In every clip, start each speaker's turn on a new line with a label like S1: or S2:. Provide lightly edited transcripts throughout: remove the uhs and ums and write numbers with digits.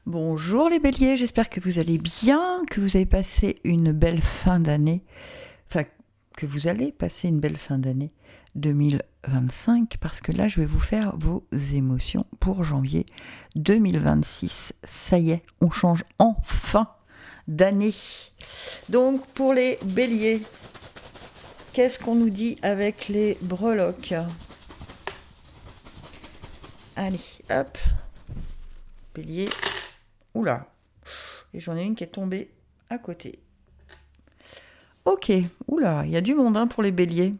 S1: Bonjour les béliers, j'espère que vous allez bien, que vous avez passé une belle fin d'année, enfin que vous allez passer une belle fin d'année 2025, parce que là je vais vous faire vos émotions pour janvier 2026. Ça y est, on change enfin d'année. Donc pour les béliers, qu'est-ce qu'on nous dit avec les breloques? Allez, hop, bélier. Oula, et j'en ai une qui est tombée à côté. Ok, oula, il y a du monde pour les béliers.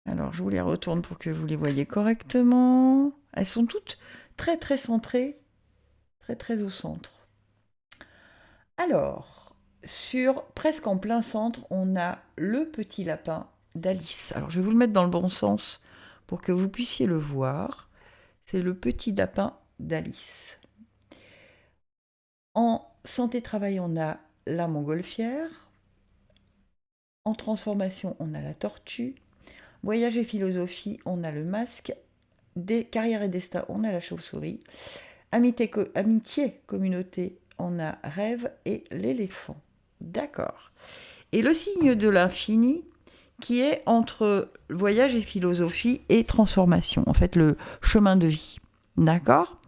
S1: Alors, je vous les retourne pour que vous les voyez correctement. Elles sont toutes très très centrées, très très au centre. Alors, sur presque en plein centre, on a le petit lapin d'Alice. Alors, je vais vous le mettre dans le bon sens pour que vous puissiez le voir. C'est le petit lapin d'Alice. En santé-travail, on a la montgolfière. En transformation, on a la tortue. Voyage et philosophie, on a le masque. Carrière et destin, on a la chauve-souris. Amitié, communauté, on a rêve et l'éléphant. D'accord. Et le signe de l'infini, qui est entre voyage et philosophie et transformation. En fait, le chemin de vie. D'accord ?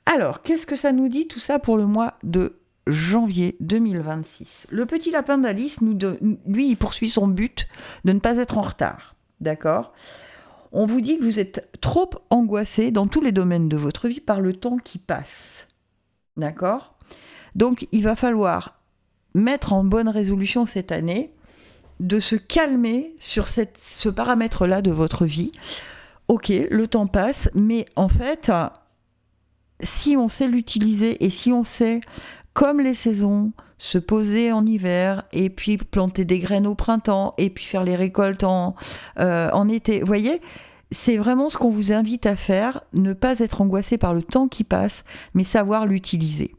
S1: Alors, qu'est-ce que ça nous dit tout ça pour le mois de janvier 2026 ? Le petit lapin d'Alice, lui, il poursuit son but de ne pas être en retard. D'accord ? On vous dit que vous êtes trop angoissé dans tous les domaines de votre vie par le temps qui passe. D'accord ? Donc, il va falloir mettre en bonne résolution cette année de se calmer sur ce paramètre-là de votre vie. Ok, le temps passe, mais en fait, si on sait l'utiliser et si on sait, comme les saisons, se poser en hiver et puis planter des graines au printemps et puis faire les récoltes en été, vous voyez, c'est vraiment ce qu'on vous invite à faire, ne pas être angoissé par le temps qui passe, mais savoir l'utiliser.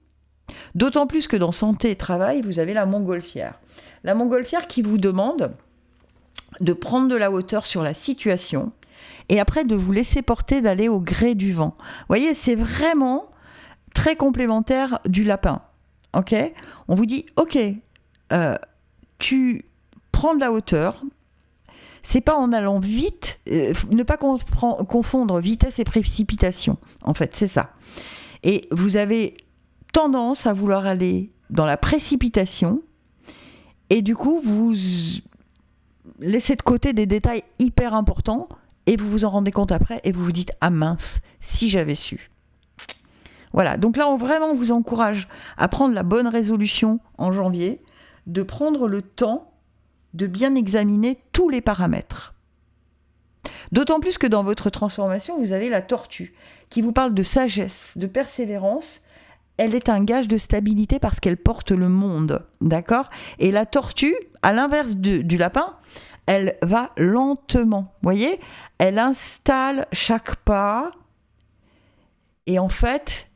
S1: D'autant plus que dans santé et travail, vous avez la montgolfière. La montgolfière qui vous demande de prendre de la hauteur sur la situation et après de vous laisser porter, d'aller au gré du vent. Vous voyez, c'est vraiment très complémentaire du lapin. Ok ? On vous dit, ok, tu prends de la hauteur. C'est pas en allant vite, ne pas confondre vitesse et précipitation. En fait, c'est ça. Et vous avez tendance à vouloir aller dans la précipitation et du coup, vous laissez de côté des détails hyper importants et vous vous en rendez compte après et vous vous dites « Ah mince, si j'avais su ». Voilà, donc là, on vraiment vous encourage à prendre la bonne résolution en janvier, de prendre le temps de bien examiner tous les paramètres. D'autant plus que dans votre transformation, vous avez la tortue, qui vous parle de sagesse, de persévérance. Elle est un gage de stabilité parce qu'elle porte le monde, d'accord ? Et la tortue, à l'inverse du lapin, elle va lentement, vous voyez ? Elle installe chaque pas et en fait,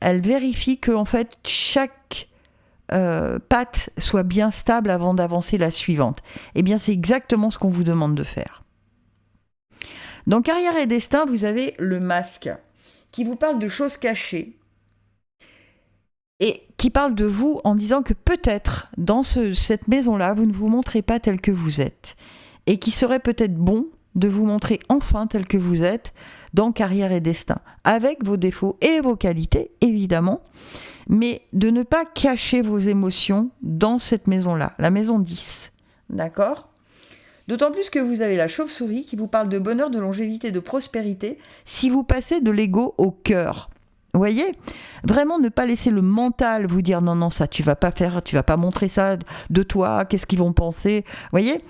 S1: elle vérifie que en fait, chaque patte soit bien stable avant d'avancer la suivante. Eh bien, c'est exactement ce qu'on vous demande de faire. Dans Carrière et Destin, vous avez le masque qui vous parle de choses cachées et qui parle de vous en disant que peut-être dans cette maison-là, vous ne vous montrez pas tel que vous êtes et qu'il serait peut-être bon de vous montrer enfin tel que vous êtes dans Carrière et Destin, avec vos défauts et vos qualités, évidemment, mais de ne pas cacher vos émotions dans cette maison-là, la maison 10. D'accord ? D'autant plus que vous avez la chauve-souris qui vous parle de bonheur, de longévité, de prospérité, si vous passez de l'ego au cœur. Vous voyez ? Vraiment ne pas laisser le mental vous dire non, ça tu vas pas faire, tu vas pas montrer ça de toi, qu'est-ce qu'ils vont penser ? Vous voyez ?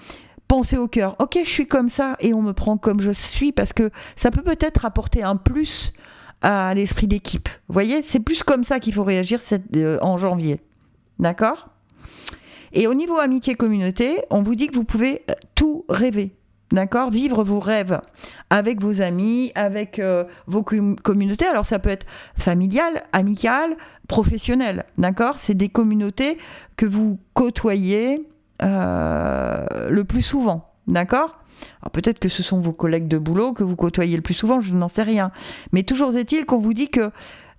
S1: Pensez au cœur. Ok, je suis comme ça et on me prend comme je suis parce que ça peut peut-être apporter un plus à l'esprit d'équipe. Vous voyez ? C'est plus comme ça qu'il faut réagir en janvier. D'accord ? Et au niveau amitié-communauté, on vous dit que vous pouvez tout rêver. D'accord ? Vivre vos rêves avec vos amis, avec vos communautés. Alors ça peut être familial, amical, professionnel. D'accord ? C'est des communautés que vous côtoyez le plus souvent. D'accord ? Alors peut-être que ce sont vos collègues de boulot que vous côtoyez le plus souvent, je n'en sais rien. Mais toujours est-il qu'on vous dit que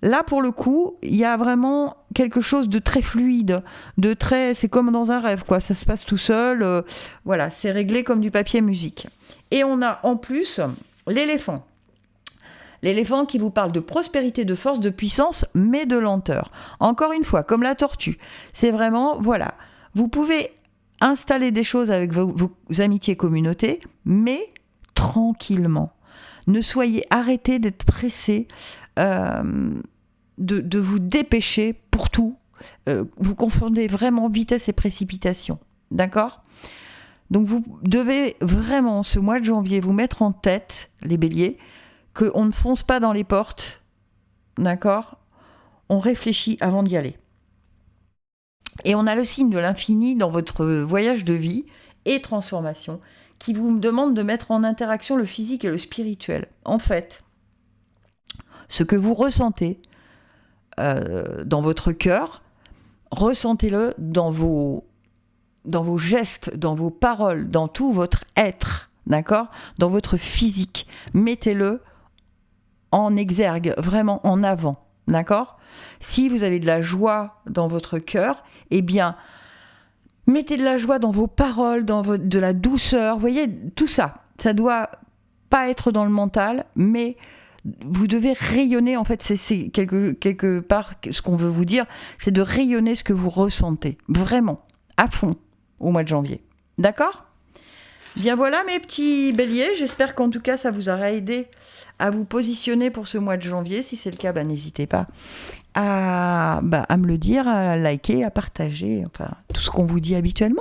S1: Là, pour le coup, il y a vraiment quelque chose de très fluide, c'est comme dans un rêve, quoi. Ça se passe tout seul. Voilà, c'est réglé comme du papier musique. Et on a en plus l'éléphant. L'éléphant qui vous parle de prospérité, de force, de puissance, mais de lenteur. Encore une fois, comme la tortue. C'est vraiment, voilà, vous pouvez installer des choses avec vos amitiés communautés, mais tranquillement. Ne soyez arrêtés d'être pressés, de vous dépêcher pour tout. Vous confondez vraiment vitesse et précipitation. D'accord ? Donc vous devez vraiment, ce mois de janvier, vous mettre en tête, les béliers, qu'on ne fonce pas dans les portes, d'accord ? On réfléchit avant d'y aller. Et on a le signe de l'infini dans votre voyage de vie et transformation qui vous demande de mettre en interaction le physique et le spirituel. En fait, ce que vous ressentez dans votre cœur, ressentez-le dans vos gestes, dans vos paroles, dans tout votre être, d'accord ? Dans votre physique. Mettez-le en exergue, vraiment en avant, d'accord ? Si vous avez de la joie dans votre cœur, eh bien, mettez de la joie dans vos paroles, de la douceur, vous voyez, tout ça. Ça doit pas être dans le mental, mais vous devez rayonner, en fait, c'est quelque part, ce qu'on veut vous dire, c'est de rayonner ce que vous ressentez, vraiment, à fond, au mois de janvier. D'accord ? Bien voilà mes petits béliers, j'espère qu'en tout cas ça vous aura aidé à vous positionner pour ce mois de janvier. Si c'est le cas, n'hésitez pas à me le dire, à liker, à partager, enfin tout ce qu'on vous dit habituellement.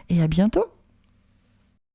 S1: Et à bientôt.